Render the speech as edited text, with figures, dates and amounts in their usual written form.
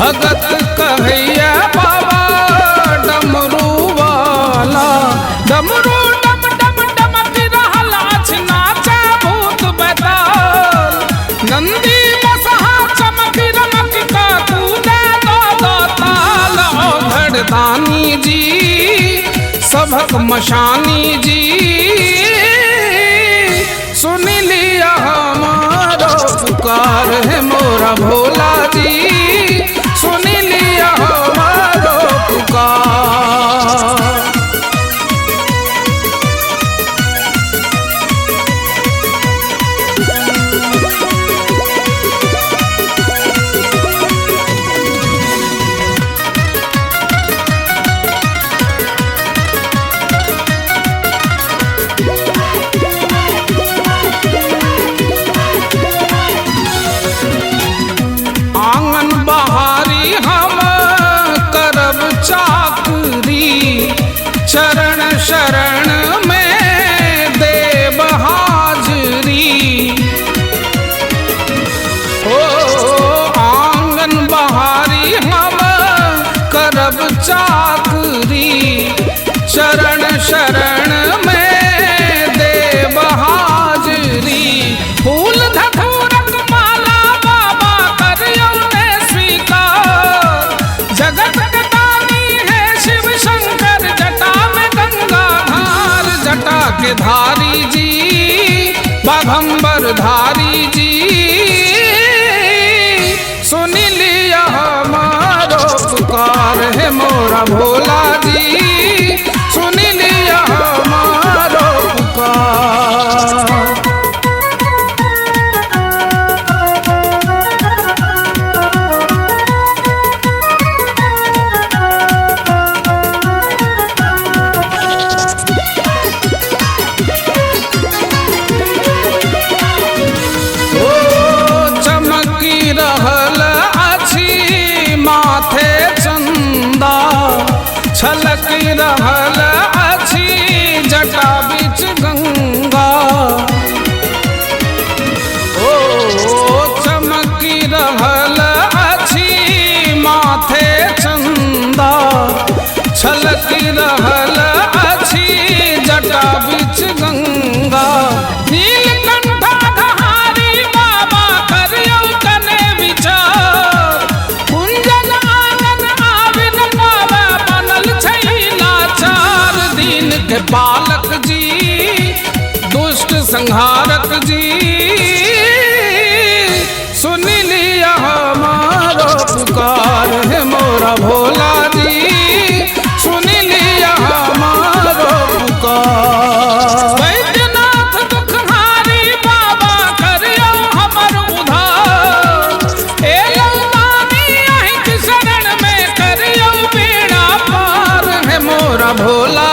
भगत कहैया बाबा डमरू वाला। डमरू डम डम डमक रहल अछि नाचे भूत बैताल। नंदी बसहा चमक रमक का कूदे दो ताल। औघड़ दानी जी सबक मशानी जी सुन लिया हमारा पुकार है मोरा भोला जी। सुन लिया हमारा पुकार। आंगन बहारी हम करब चाकरी। चरण शरण में देव हाजरी। ओ आंगन बहारी हम करब चाकरी। चरण शरण में देव हाजरी। फूल धतूरक माला बाबा करियो ने स्वीकार। जगत के दानी है शिव शंकर जटा में गंगाधार। जटा के धारी जी बाघंबर धारी जी सुन लिया हमारो पुकार है मोरा भोला जी। सुन लिया हमारो पुकार। चमकी रहल अछि माथे चंदा। छलकी रहल अछि जटा बीच गंगा। ओ चमकी रहल अछि माथे चंदा। छलकी रहल अछि जटा बीच गंगा। नीलकंठा धारी बाबा करियो कने विचार। कुंजन आंगन आविन पावे बनल छै लाचार। दीन के पालक जी दुष्ट संहारक जी सुन लिया हमारो पुकार है मोरा भोला जी। सुन लिया हमारो पुकार। वैद्यनाथ दुखहारी बाबा करियो हमर उद्धार। एलो दानी अहिं शरण में करियो बेड़ा पार है मोरा भोला